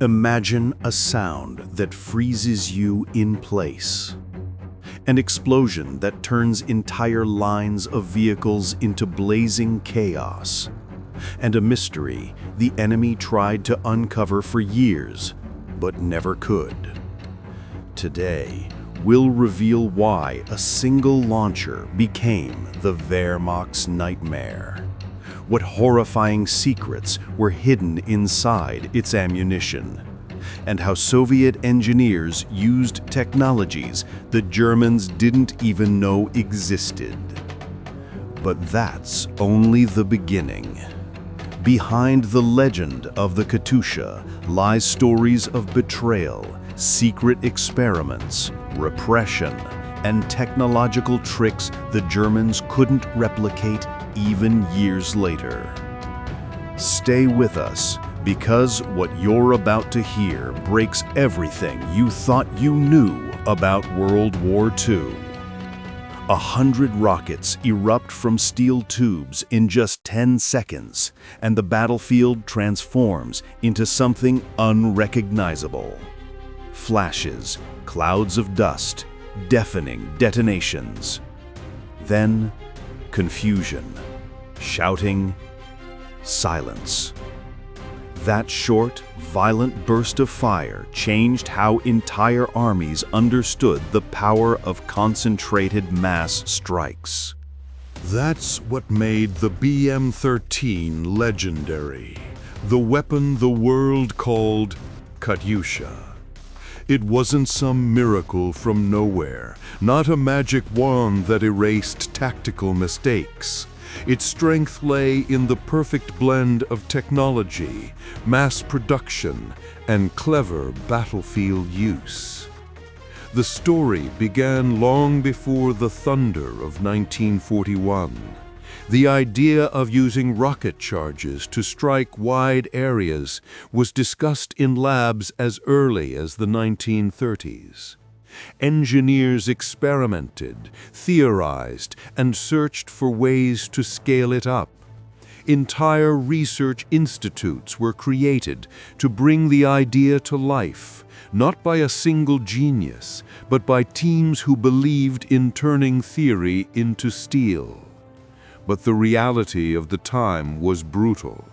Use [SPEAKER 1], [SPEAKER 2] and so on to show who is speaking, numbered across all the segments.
[SPEAKER 1] Imagine a sound that freezes you in place. An explosion that turns entire lines of vehicles into blazing chaos. And a mystery the enemy tried to uncover for years, but never could. Today, we'll reveal why a single launcher became the Wehrmacht's nightmare. What horrifying secrets were hidden inside its ammunition, and how Soviet engineers used technologies the Germans didn't even know existed. But that's only the beginning. Behind the legend of the Katyusha lies stories of betrayal, secret experiments, repression, and technological tricks the Germans couldn't replicate even years later. Stay with us, because what you're about to hear breaks everything you thought you knew about World War II. 100 rockets erupt from steel tubes in just 10 seconds, and the battlefield transforms into something unrecognizable. Flashes, clouds of dust, deafening detonations. Then, confusion, shouting, silence. That short, violent burst of fire changed how entire armies understood the power of concentrated mass strikes.
[SPEAKER 2] That's what made the BM-13 legendary, the weapon the world called Katyusha. It wasn't some miracle from nowhere, not a magic wand that erased tactical mistakes. Its strength lay in the perfect blend of technology, mass production, and clever battlefield use. The story began long before the thunder of 1941. The idea of using rocket charges to strike wide areas was discussed in labs as early as the 1930s. Engineers experimented, theorized, and searched for ways to scale it up. Entire research institutes were created to bring the idea to life, not by a single genius, but by teams who believed in turning theory into steel. But the reality of the time was brutal.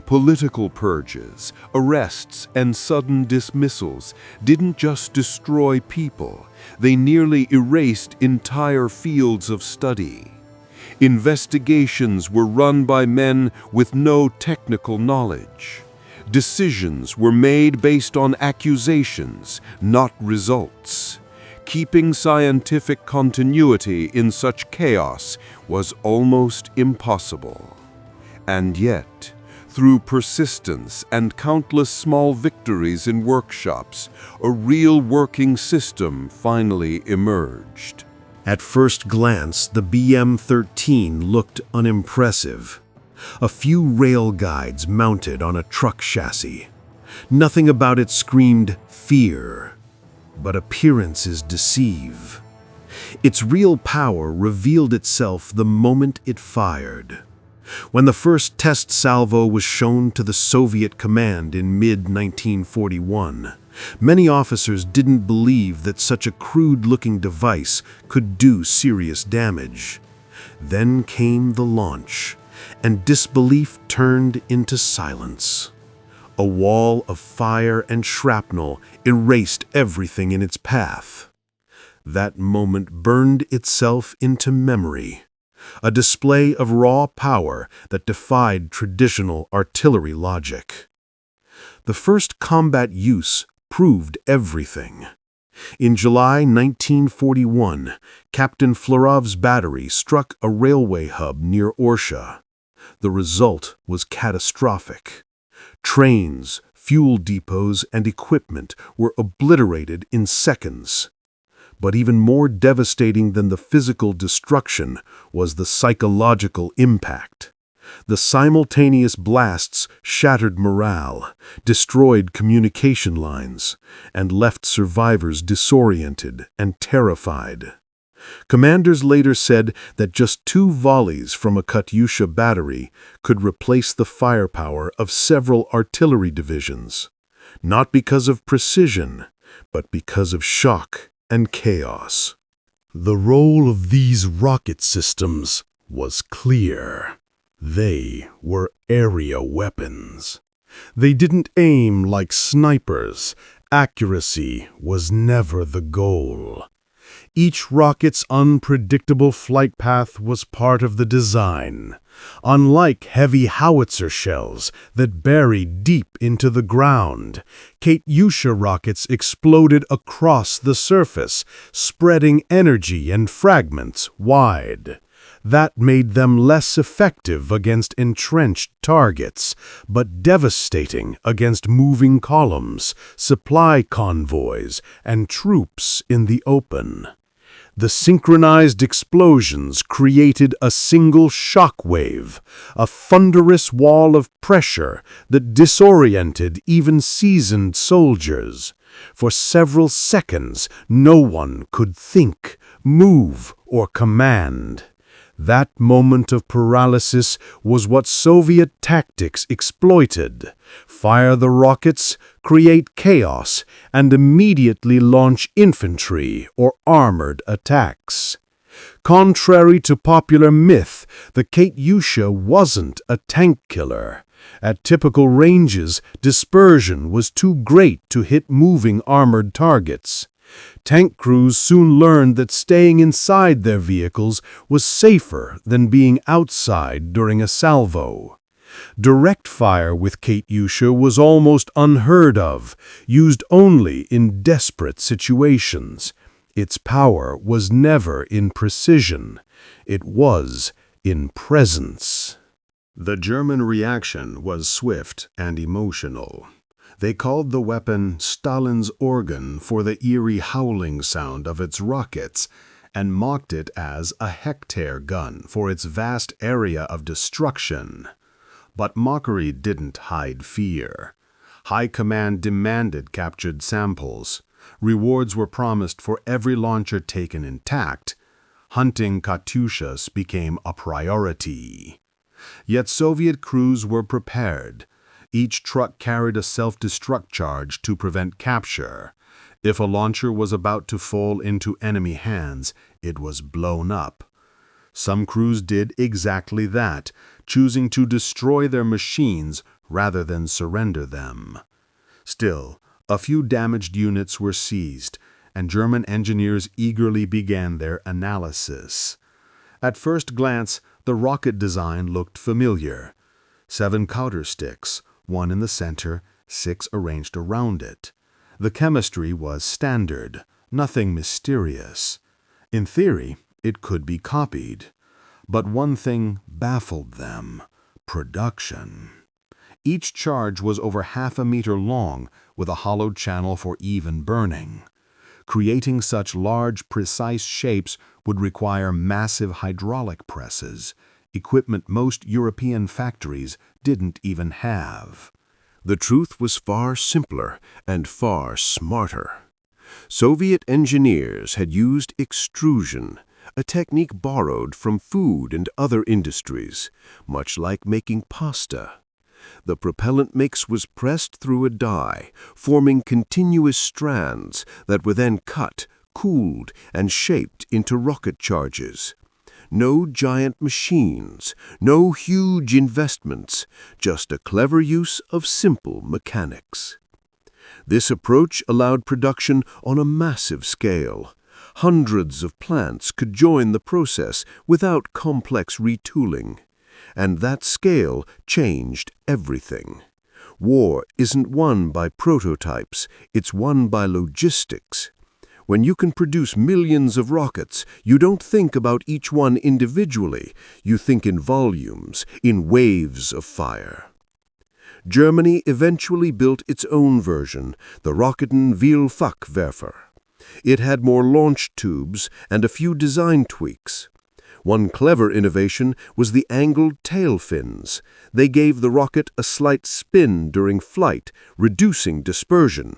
[SPEAKER 2] Political purges, arrests, and sudden dismissals didn't just destroy people, they nearly erased entire fields of study. Investigations were run by men with no technical knowledge. Decisions were made based on accusations, not results. Keeping scientific continuity in such chaos was almost impossible. And yet, through persistence and countless small victories in workshops, a real working system finally emerged.
[SPEAKER 1] At first glance, the BM-13 looked unimpressive. A few rail guides mounted on a truck chassis. Nothing about it screamed fear, but appearances deceive. Its real power revealed itself the moment it fired. When the first test salvo was shown to the Soviet command in mid-1941, many officers didn't believe that such a crude-looking device could do serious damage. Then came the launch, and disbelief turned into silence. A wall of fire and shrapnel erased everything in its path. That moment burned itself into memory. A display of raw power that defied traditional artillery logic. The first combat use proved everything. In July 1941, Captain Florov's battery struck a railway hub near Orsha. The result was catastrophic. Trains, fuel depots, and equipment were obliterated in seconds. But even more devastating than the physical destruction was the psychological impact. The simultaneous blasts shattered morale, destroyed communication lines, and left survivors disoriented and terrified. Commanders later said that just 2 volleys from a Katyusha battery could replace the firepower of several artillery divisions.
[SPEAKER 2] not because of precision, but because of shock and chaos. The role of these rocket systems was clear. They were area weapons. They didn't aim like snipers. Accuracy was never the goal. Each rocket's unpredictable flight path was part of the design. Unlike heavy howitzer shells that bury deep into the ground, Katyusha rockets exploded across the surface, spreading energy and fragments wide. That made them less effective against entrenched targets, but devastating against moving columns, supply convoys, and troops in the open. The synchronized explosions created a single shock wave, a thunderous wall of pressure that disoriented even seasoned soldiers. For several seconds, no one could think, move, or command. That moment of paralysis was what Soviet tactics exploited. Fire the rockets, create chaos, and immediately launch infantry or armored attacks. Contrary to popular myth, the Katyusha wasn't a tank killer. At typical ranges, dispersion was too great to hit moving armored targets. Tank crews soon learned that staying inside their vehicles was safer than being outside during a salvo. Direct fire with Katyusha was almost unheard of, used only in desperate situations. Its power was never in precision. It was in presence.
[SPEAKER 1] The German reaction was swift and emotional. They called the weapon Stalin's organ for the eerie howling sound of its rockets and mocked it as a hectare gun for its vast area of destruction. But mockery didn't hide fear. High command demanded captured samples. Rewards were promised for every launcher taken intact. Hunting Katyushas became a priority. Yet Soviet crews were prepared. Each truck carried a self-destruct charge to prevent capture. If a launcher was about to fall into enemy hands, it was blown up. Some crews did exactly that, choosing to destroy their machines rather than surrender them. Still, a few damaged units were seized, and German engineers eagerly began their analysis. At first glance, the rocket design looked familiar. 7 counter sticks, 1 in the center, 6 arranged around it. The chemistry was standard, nothing mysterious. In theory, it could be copied. But one thing baffled them: production. Each charge was over half a meter long, with a hollowed channel for even burning. Creating such large, precise shapes would require massive hydraulic presses, equipment most European factories didn't even have.
[SPEAKER 2] The truth was far simpler and far smarter. Soviet engineers had used extrusion, a technique borrowed from food and other industries, much like making pasta. The propellant mix was pressed through a die, forming continuous strands that were then cut, cooled, and shaped into rocket charges. No giant machines, no huge investments, just a clever use of simple mechanics. This approach allowed production on a massive scale. Hundreds of plants could join the process without complex retooling. And that scale changed everything. War isn't won by prototypes, it's won by logistics. When you can produce millions of rockets, you don't think about each one individually. You think in volumes, in waves of fire. Germany eventually built its own version, the Raketenvielfachwerfer. It had more launch tubes and a few design tweaks. One clever innovation was the angled tail fins. They gave the rocket a slight spin during flight, reducing dispersion.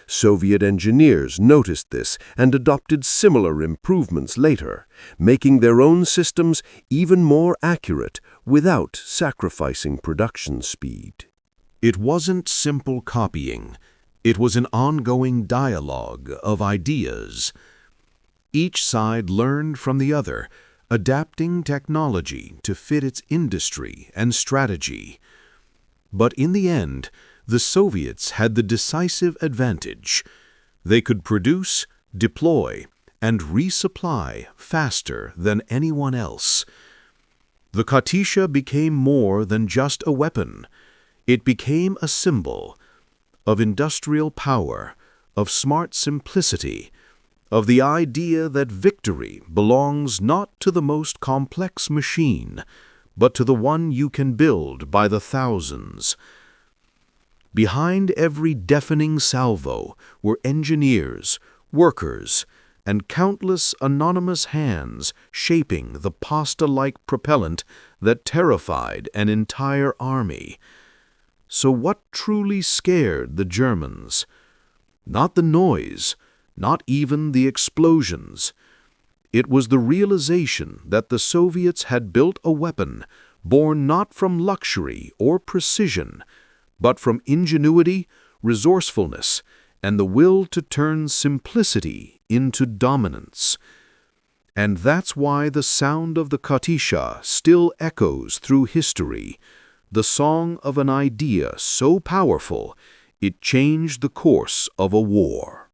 [SPEAKER 2] Soviet engineers noticed this and adopted similar improvements later, making their own systems even more accurate without sacrificing production speed.
[SPEAKER 1] It wasn't simple copying. It was an ongoing dialogue of ideas. Each side learned from the other, adapting technology to fit its industry and strategy. But in the end, the Soviets had the decisive advantage. They could produce, deploy, and resupply faster than anyone else. The Katyusha became more than just a weapon. It became a symbol of industrial power, of smart simplicity, of the idea that victory belongs not to the most complex machine, but to the one you can build by the thousands. Behind every deafening salvo were engineers, workers, and countless anonymous hands shaping the pasta-like propellant that terrified an entire army. So what truly scared the Germans? Not the noise, not even the explosions. It was the realization that the Soviets had built a weapon born not from luxury or precision, but from ingenuity, resourcefulness, and the will to turn simplicity into dominance. And that's why the sound of the Katyusha still echoes through history, the song of an idea so powerful it changed the course of a war.